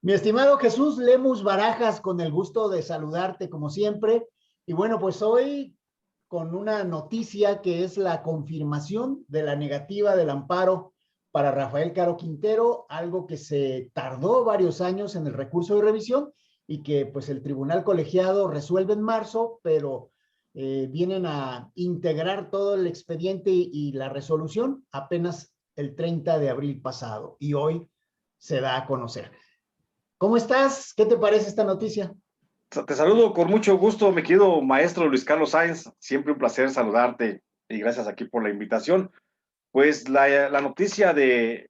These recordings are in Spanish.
Mi estimado Jesús Lemus Barajas, con el gusto de saludarte como siempre. Y bueno, pues hoy con una noticia que es la confirmación de la negativa del amparo para Rafael Caro Quintero, algo que se tardó varios años en el recurso de revisión y que pues el tribunal colegiado resuelve en marzo, pero vienen a integrar todo el expediente y la resolución apenas el 30 de abril pasado y hoy se da a conocer. ¿Cómo estás? ¿Qué te parece esta noticia? Te saludo con mucho gusto, mi querido maestro Luis Carlos Sáenz. Siempre un placer saludarte y gracias aquí por la invitación. Pues la noticia de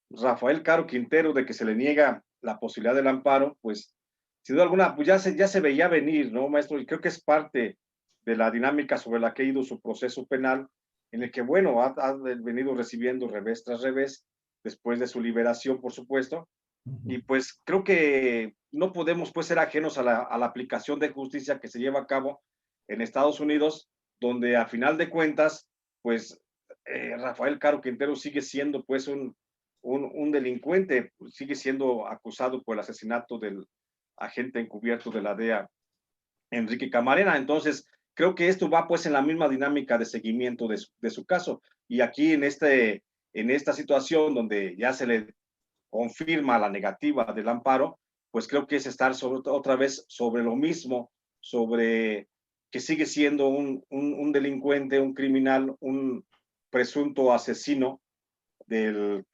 Rafael Caro Quintero de que se le niega la posibilidad del amparo, pues sin duda alguna, pues ya se veía venir, ¿no, maestro? Y creo que es parte de la dinámica sobre la que ha ido su proceso penal, en el que, bueno, ha venido recibiendo revés tras revés, después de su liberación, por supuesto, y pues creo que no podemos pues ser ajenos a la aplicación de justicia que se lleva a cabo en Estados Unidos, donde a final de cuentas, pues Rafael Caro Quintero sigue siendo pues un delincuente, sigue siendo acusado por el asesinato del agente encubierto de la DEA, Enrique Camarena. Entonces, creo que esto va pues en la misma dinámica de seguimiento de su caso. Y aquí en esta situación donde ya se le confirma la negativa del amparo, pues creo que es estar otra vez sobre lo mismo, sobre que sigue siendo un delincuente, un criminal, un presunto asesino de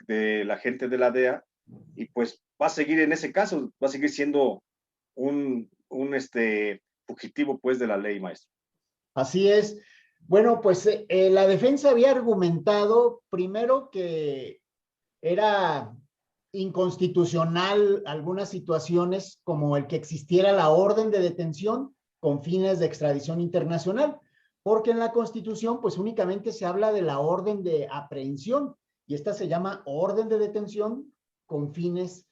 la gente de la DEA, y pues va a seguir en ese caso, va a seguir siendo un fugitivo pues de la ley, maestro. Así es. Bueno, pues la defensa había argumentado primero que era inconstitucional algunas situaciones como el que existiera la orden de detención con fines de extradición internacional, porque en la Constitución pues únicamente se habla de la orden de aprehensión y esta se llama orden de detención con fines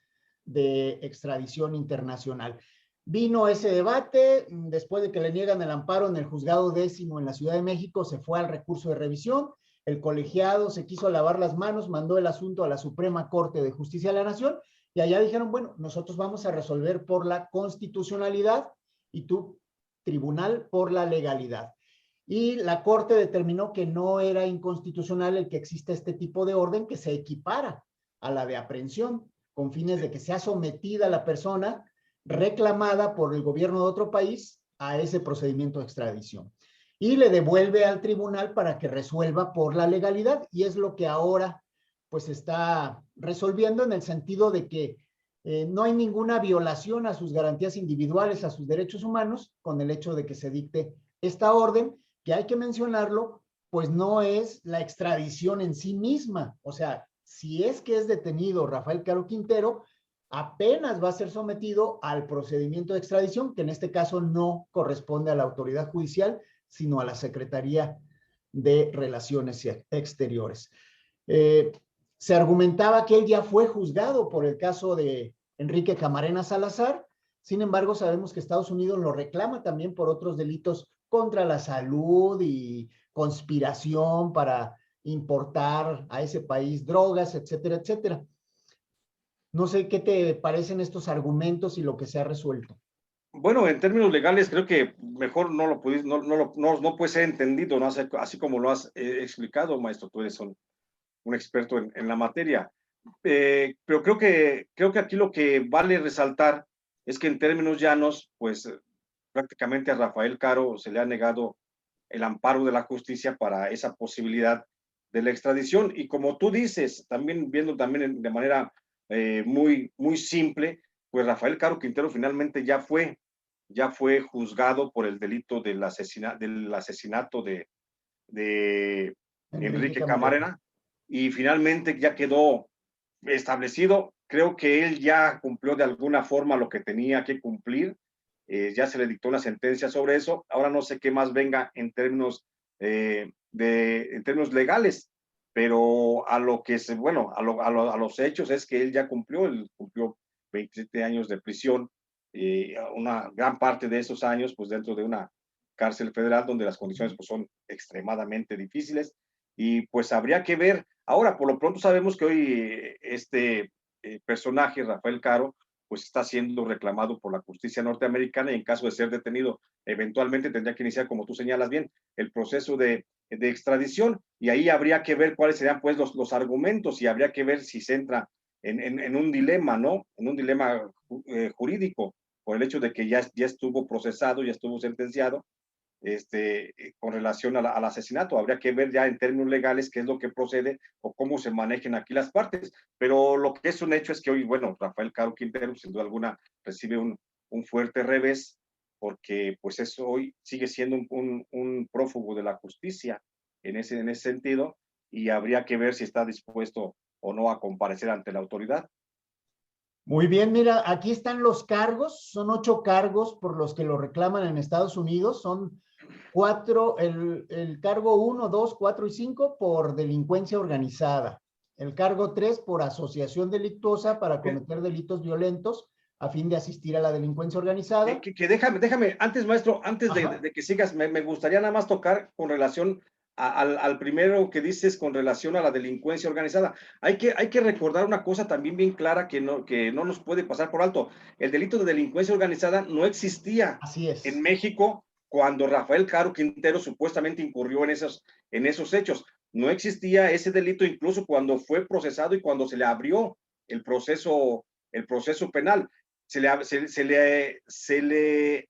de extradición internacional. Vino ese debate, después de que le niegan el amparo en el juzgado 10º en la Ciudad de México, se fue al recurso de revisión. El colegiado se quiso lavar las manos, mandó el asunto a la Suprema Corte de Justicia de la Nación y allá dijeron, bueno, nosotros vamos a resolver por la constitucionalidad y tú, tribunal, por la legalidad. Y la Corte determinó que no era inconstitucional el que exista este tipo de orden que se equipara a la de aprehensión con fines de que sea sometida la persona reclamada por el gobierno de otro país a ese procedimiento de extradición y le devuelve al tribunal para que resuelva por la legalidad y es lo que ahora pues está resolviendo en el sentido de que no hay ninguna violación a sus garantías individuales, a sus derechos humanos con el hecho de que se dicte esta orden, que hay que mencionarlo, pues no es la extradición en sí misma, o sea, si es que es detenido Rafael Caro Quintero, apenas va a ser sometido al procedimiento de extradición, que en este caso no corresponde a la autoridad judicial, sino a la Secretaría de Relaciones Exteriores. Eh, Se argumentaba que él ya fue juzgado por el caso de Enrique Camarena Salazar, sin embargo sabemos que Estados Unidos lo reclama también por otros delitos contra la salud y conspiración para importar a ese país drogas, etcétera, etcétera. No sé qué te parecen estos argumentos y lo que se ha resuelto. Bueno, en términos legales creo que mejor no puede ser entendido, ¿no? Así como lo has explicado, maestro, tú eres un experto en la materia. Pero creo que aquí lo que vale resaltar es que en términos llanos, pues prácticamente a Rafael Caro se le ha negado el amparo de la justicia para esa posibilidad de la extradición. Y como tú dices, también viendo también de manera muy simple, pues Rafael Caro Quintero finalmente ya fue juzgado por el delito del asesinato de Enrique Enrique Camarena. Camarena, y finalmente ya quedó establecido. Creo que él ya cumplió de alguna forma lo que tenía que cumplir. Ya se le dictó una sentencia sobre eso. Ahora no sé qué más venga en términos, en términos legales, pero a lo que se, bueno, a los hechos es que él cumplió 27 años de prisión, una gran parte de esos años pues dentro de una cárcel federal donde las condiciones pues, son extremadamente difíciles y pues habría que ver. Ahora, por lo pronto sabemos que hoy personaje, Rafael Caro, pues está siendo reclamado por la justicia norteamericana y en caso de ser detenido, eventualmente tendría que iniciar, como tú señalas bien, el proceso de extradición y ahí habría que ver cuáles serían pues los argumentos y habría que ver si se entra en un dilema, ¿no? En un dilema jurídico por el hecho de que ya estuvo procesado, ya estuvo sentenciado con relación al asesinato. Habría que ver ya en términos legales qué es lo que procede o cómo se manejen aquí las partes. Pero lo que es un hecho es que hoy, bueno, Rafael Caro Quintero, sin duda alguna, recibe un fuerte revés porque pues eso hoy sigue siendo un prófugo de la justicia en ese sentido y habría que ver si está dispuesto o no a comparecer ante la autoridad. Muy bien, mira, aquí están los cargos, son 8 cargos por los que lo reclaman en Estados Unidos, son 4, el cargo 1, 2, 4 y 5 por delincuencia organizada, el cargo 3 por asociación delictuosa para cometer delitos violentos a fin de asistir a la delincuencia organizada. Déjame, antes, maestro, antes Ajá. de que sigas, me gustaría nada más tocar con relación al primero que dices con relación a la delincuencia organizada. Hay que recordar una cosa también bien clara que no nos puede pasar por alto. El delito de delincuencia organizada no existía Así en es. México cuando Rafael Caro Quintero supuestamente incurrió en esos hechos. No existía ese delito incluso cuando fue procesado y cuando se le abrió el proceso penal.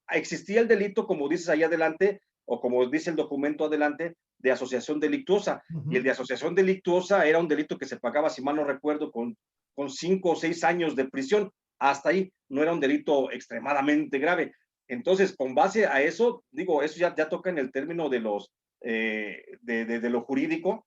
Existía el delito, como dices ahí adelante, o como dice el documento adelante, de asociación delictuosa. Y el de asociación delictuosa era un delito que se pagaba, si mal no recuerdo, con 5 o 6 años de prisión. Hasta ahí no era un delito extremadamente grave. Entonces, con base a eso, digo, eso ya toca en el término de lo jurídico,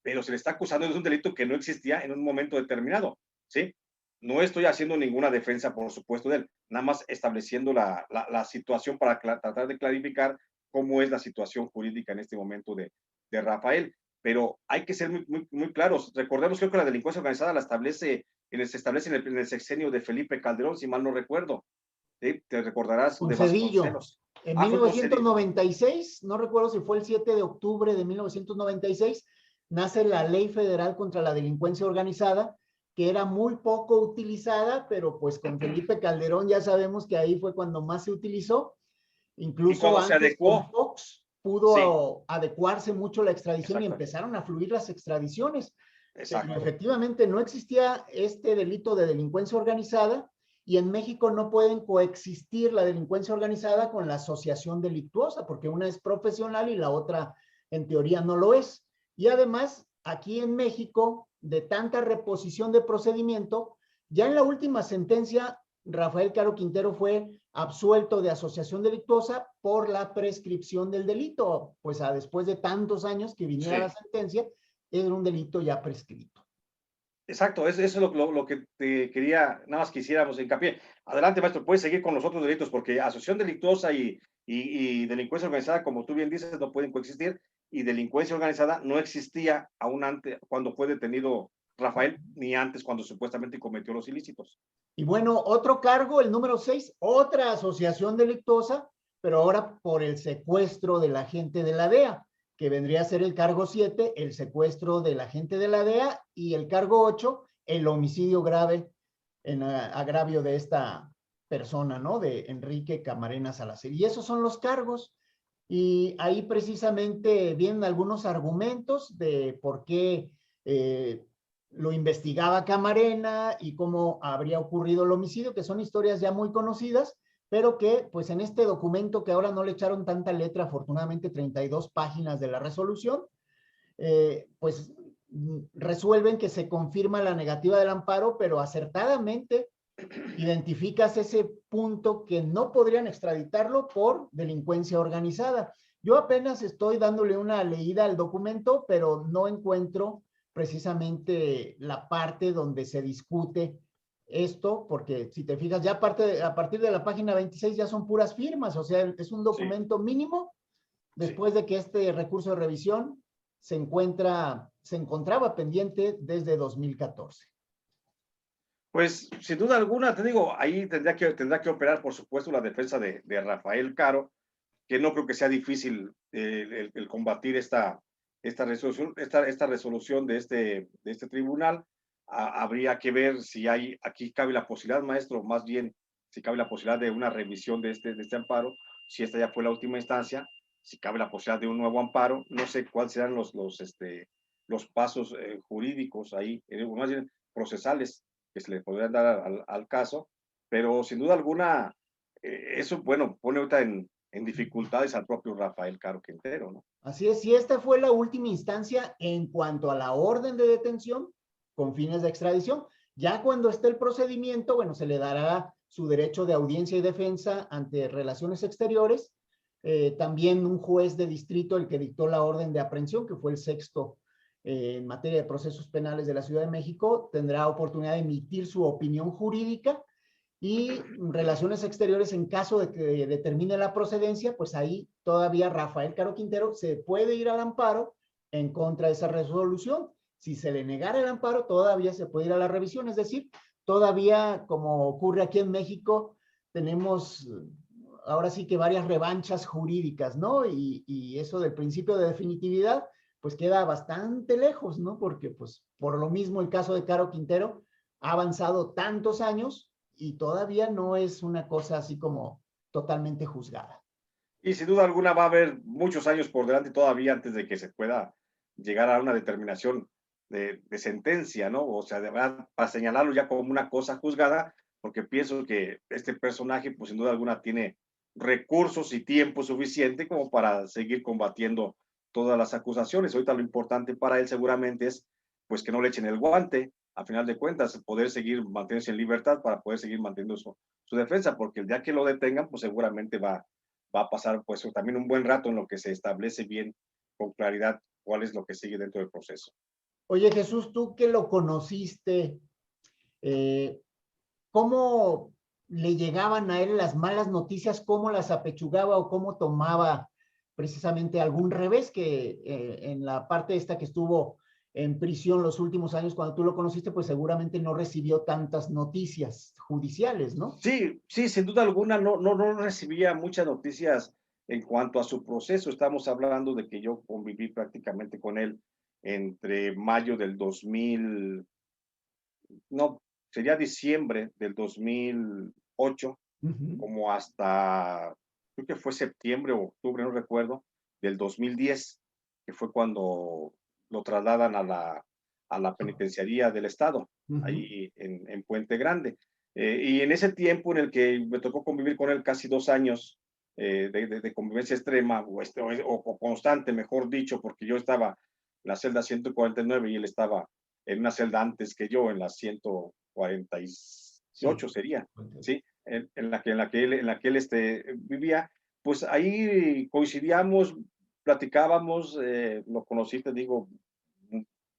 pero se le está acusando de un delito que no existía en un momento determinado, ¿sí? No estoy haciendo ninguna defensa, por supuesto, de él, nada más estableciendo la situación para tratar de clarificar cómo es la situación jurídica en este momento de Rafael. Pero hay que ser muy claros. Recordemos creo que la delincuencia organizada se establece en el sexenio de Felipe Calderón, si mal no recuerdo. ¿Sí? Te recordarás Con de Cedillo. Vasconcelos. En Fue con Cedillo. 1996, no recuerdo si fue el 7 de octubre de 1996, nace la Ley Federal contra la Delincuencia Organizada, que era muy poco utilizada, pero pues con Felipe Calderón ya sabemos que ahí fue cuando más se utilizó. Y Incluso cuando se antes con adecuó, Fox sí, pudo adecuarse mucho la extradición y exacto, empezaron a fluir las extradiciones, pero exacto. efectivamente no existía este delito de delincuencia organizada y en México no pueden coexistir la delincuencia organizada con la asociación delictuosa, porque una es profesional y la otra en teoría no lo es. Y además, aquí en México, de tanta reposición de procedimiento, ya en la última sentencia, Rafael Caro Quintero fue absuelto de asociación delictuosa por la prescripción del delito, pues después de tantos años que viniera la Sí, sentencia, era un delito ya prescrito. exacto, eso es lo que te quería, nada más quisiéramos hincapié. Adelante, maestro, puedes seguir con los otros delitos, porque asociación delictuosa y delincuencia organizada, como tú bien dices, no pueden coexistir, y delincuencia organizada no existía aún antes, cuando fue detenido Rafael, ni antes cuando supuestamente cometió los ilícitos. Y bueno, otro cargo, el número 6, otra asociación delictuosa, pero ahora por el secuestro del agente de la DEA, que vendría a ser el cargo 7, el secuestro del agente de la DEA, y el cargo 8, el homicidio grave en agravio de esta persona, ¿no? De Enrique Camarena Salazar. Y esos son los cargos. Y ahí precisamente vienen algunos argumentos de por qué lo investigaba Camarena y cómo habría ocurrido el homicidio, que son historias ya muy conocidas, pero que pues en este documento que ahora no le echaron tanta letra, afortunadamente 32 páginas de la resolución, pues resuelven que se confirma la negativa del amparo, pero acertadamente identificas ese punto que no podrían extraditarlo por delincuencia organizada. Yo apenas estoy dándole una leída al documento, pero no encuentro precisamente la parte donde se discute esto, porque si te fijas, ya a partir de la página 26 ya son puras firmas, o sea, es un Sí, documento mínimo sí. después de que este recurso de revisión se encontraba pendiente desde 2014. Pues sin duda alguna, te digo, ahí tendrá que operar, por supuesto, la defensa de Rafael Caro, que no creo que sea difícil el combatir esta resolución de este tribunal. habría que ver si hay, aquí cabe la posibilidad, maestro, más bien, si cabe la posibilidad de una revisión de este amparo, si esta ya fue la última instancia, si cabe la posibilidad de un nuevo amparo, no sé cuáles serán los pasos jurídicos ahí, más bien procesales, que se le podrían dar al caso, pero sin duda alguna, eso, bueno, pone ahorita en dificultades al propio Rafael Caro Quintero, ¿no? Así es, si esta fue la última instancia en cuanto a la orden de detención con fines de extradición, ya cuando esté el procedimiento, bueno, se le dará su derecho de audiencia y defensa ante Relaciones Exteriores. También un juez de distrito, el que dictó la orden de aprehensión, que fue el sexto en materia de procesos penales de la Ciudad de México, tendrá oportunidad de emitir su opinión jurídica y Relaciones Exteriores, en caso de que determine la procedencia, pues ahí todavía Rafael Caro Quintero se puede ir al amparo en contra de esa resolución. Si se le negara el amparo, todavía se puede ir a la revisión, es decir, todavía, como ocurre aquí en México, tenemos ahora sí que varias revanchas jurídicas, ¿no? Y eso del principio de definitividad, pues queda bastante lejos, ¿no? Porque, pues, por lo mismo el caso de Caro Quintero ha avanzado tantos años y todavía no es una cosa así como totalmente juzgada. Y sin duda alguna va a haber muchos años por delante todavía antes de que se pueda llegar a una determinación de sentencia, ¿no? O sea, de verdad, para señalarlo ya como una cosa juzgada, porque pienso que este personaje, pues sin duda alguna, tiene recursos y tiempo suficiente como para seguir combatiendo todas las acusaciones. Ahorita lo importante para él seguramente es, pues, que no le echen el guante, a final de cuentas, poder seguir manteniéndose en libertad para poder seguir manteniendo su defensa, porque el día que lo detengan, pues seguramente va a pasar pues también un buen rato en lo que se establece bien con claridad cuál es lo que sigue dentro del proceso. Oye, Jesús, tú que lo conociste, eh, ¿cómo le llegaban a él las malas noticias? ¿Cómo las apechugaba o cómo tomaba precisamente algún revés que en la parte esta que estuvo en prisión los últimos años, cuando tú lo conociste, pues seguramente no recibió tantas noticias judiciales, ¿no? Sí, sí, sin duda alguna no recibía muchas noticias en cuanto a su proceso. Estamos hablando de que yo conviví prácticamente con él entre mayo del 2000, no, sería diciembre del 2008, Uh -huh. como hasta, creo que fue septiembre o octubre, no recuerdo, del 2010, que fue cuando lo trasladan a la penitenciaría del Estado, Uh -huh. ahí en Puente Grande. Y en ese tiempo en el que me tocó convivir con él casi 2 años de convivencia extrema o constante, mejor dicho, porque yo estaba en la celda 149 y él estaba en una celda antes que yo, en la 148 Sí. sería, ¿sí? En la que él vivía, pues ahí coincidíamos, platicábamos, lo conocí, te digo,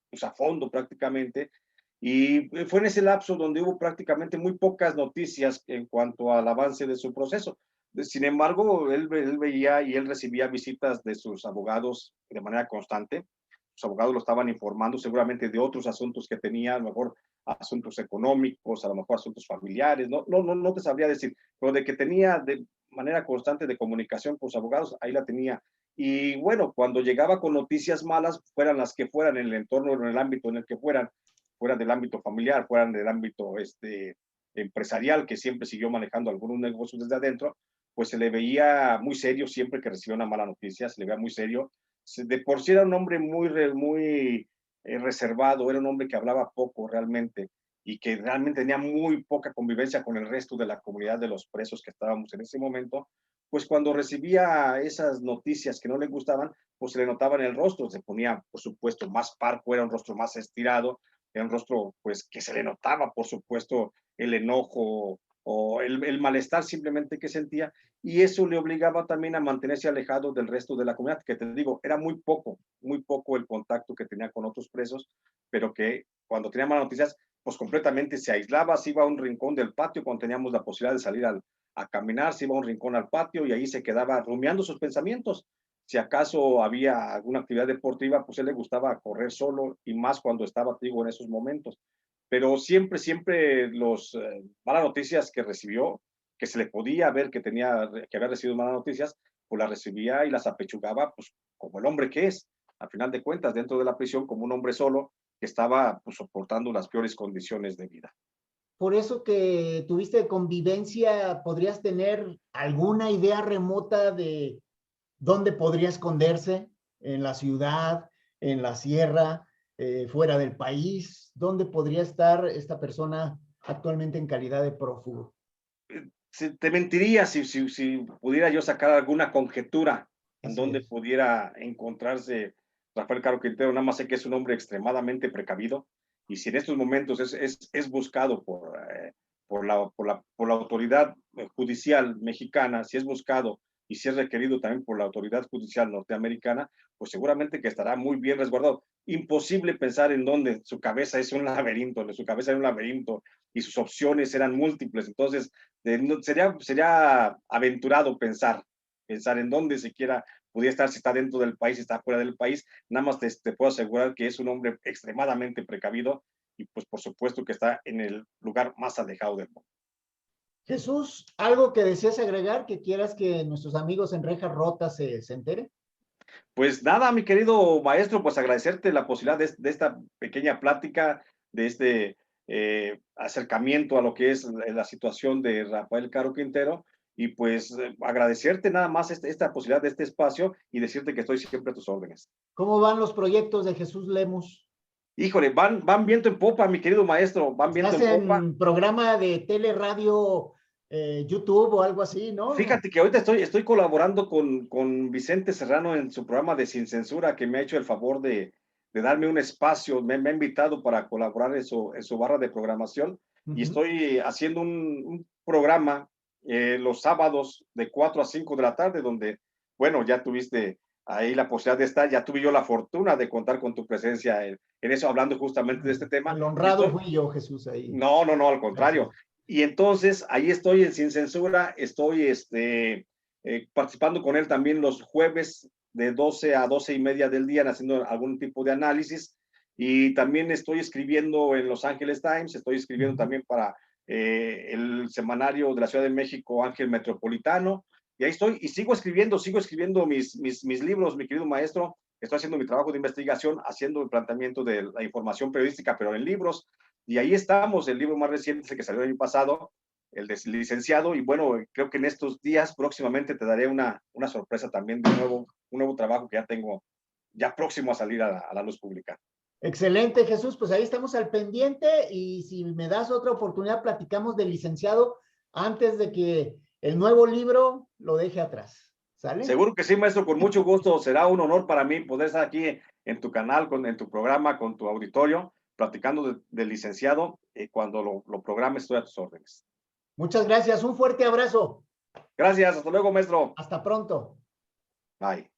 pues a fondo prácticamente, y fue en ese lapso donde hubo prácticamente muy pocas noticias en cuanto al avance de su proceso. Sin embargo, él veía y él recibía visitas de sus abogados de manera constante. Sus abogados lo estaban informando seguramente de otros asuntos que tenía, a lo mejor asuntos económicos, a lo mejor asuntos familiares, no te sabría decir, pero de que tenía de manera constante de comunicación con sus abogados, ahí la tenía. Y bueno, cuando llegaba con noticias malas, fueran las que fueran, en el entorno, en el ámbito en el que fueran, fueran del ámbito familiar, fueran del ámbito empresarial, que siempre siguió manejando algunos negocios desde adentro, pues se le veía muy serio siempre que recibía una mala noticia, se le veía muy serio. De por sí era un hombre muy reservado, era un hombre que hablaba poco realmente y que realmente tenía muy poca convivencia con el resto de la comunidad de los presos que estábamos en ese momento. Pues cuando recibía esas noticias que no le gustaban, pues se le notaba en el rostro, se ponía, por supuesto, más parco, era un rostro más estirado, era un rostro, pues, que se le notaba, por supuesto, el enojo o el malestar simplemente que sentía, y eso le obligaba también a mantenerse alejado del resto de la comunidad, que te digo, era muy poco el contacto que tenía con otros presos, pero que cuando tenía malas noticias, pues completamente se aislaba, se iba a un rincón del patio cuando teníamos la posibilidad de salir a caminar, se iba a un rincón al patio y ahí se quedaba rumiando sus pensamientos. Si acaso había alguna actividad deportiva, pues a él le gustaba correr solo y más cuando estaba, digo, en esos momentos. Pero siempre los malas noticias que recibió, que se le podía ver que había recibido malas noticias, pues las recibía y las apechugaba, pues como el hombre que es, a final de cuentas, dentro de la prisión, como un hombre solo, que estaba pues, soportando las peores condiciones de vida. Por eso que tuviste convivencia, ¿podrías tener alguna idea remota de dónde podría esconderse? ¿En la ciudad, en la sierra, fuera del país? ¿Dónde podría estar esta persona actualmente en calidad de prófugo? Te mentiría si pudiera yo sacar alguna conjetura en Así donde es. pudiera encontrarse Rafael Caro Quintero. Nada más sé que es un hombre extremadamente precavido, y si en estos momentos es buscado por la autoridad judicial mexicana, si es buscado y si es requerido también por la autoridad judicial norteamericana, pues seguramente que estará muy bien resguardado. Imposible pensar en dónde. Su cabeza es un laberinto, su cabeza era un laberinto y sus opciones eran múltiples. Entonces, sería aventurado pensar en dónde siquiera pudiera estar, si está dentro del país, si está fuera del país. Nada más te puedo asegurar que es un hombre extremadamente precavido, y pues por supuesto que está en el lugar más alejado del mundo. Jesús, ¿algo que deseas agregar, que quieras que nuestros amigos en Rejas Rotas se enteren? Pues nada, mi querido maestro, pues agradecerte la posibilidad de esta pequeña plática, de este acercamiento a lo que es la situación de Rafael Caro Quintero, y pues agradecerte nada más esta posibilidad de este espacio y decirte que estoy siempre a tus órdenes. ¿Cómo van los proyectos de Jesús Lemus? Híjole, van viento en popa, mi querido maestro, van viento ¿Estás en popa. en programa de tele, radio, YouTube o algo así, no? Fíjate que ahorita estoy colaborando con Vicente Serrano en su programa de Sin Censura, que me ha hecho el favor de darme un espacio. Me ha invitado para colaborar en su barra de programación, y estoy haciendo un programa los sábados de 4 a 5 de la tarde, donde, bueno, ya tuviste ahí la posibilidad de estar, ya tuve yo la fortuna de contar con tu presencia en eso, hablando justamente de este tema. El Y honrado estoy, fui yo, Jesús, ahí. no, al Gracias. contrario. Y entonces ahí estoy en Sin Censura, estoy participando con él también los jueves de 12 a 12 y media del día, haciendo algún tipo de análisis. Y también estoy escribiendo en Los Ángeles Times, estoy escribiendo también para el semanario de la Ciudad de México, Ángel Metropolitano. Y ahí estoy, y sigo escribiendo mis libros, mi querido maestro. Estoy haciendo mi trabajo de investigación, haciendo el planteamiento de la información periodística, pero en libros. Y ahí estamos. El libro más reciente es el que salió el año pasado, el de licenciado, y bueno, creo que en estos días próximamente te daré una sorpresa también de un nuevo trabajo que ya tengo, ya próximo a salir a la luz pública. Excelente, Jesús. Pues ahí estamos al pendiente, y si me das otra oportunidad, platicamos del licenciado antes de que el nuevo libro lo deje atrás. ¿Sale? Seguro que sí, maestro, con mucho gusto. Será un honor para mí poder estar aquí en tu canal, en tu programa, con tu auditorio, platicando del licenciado. Cuando lo programes, estoy a tus órdenes. Muchas gracias. Un fuerte abrazo. Gracias, hasta luego, maestro. Hasta pronto. Bye.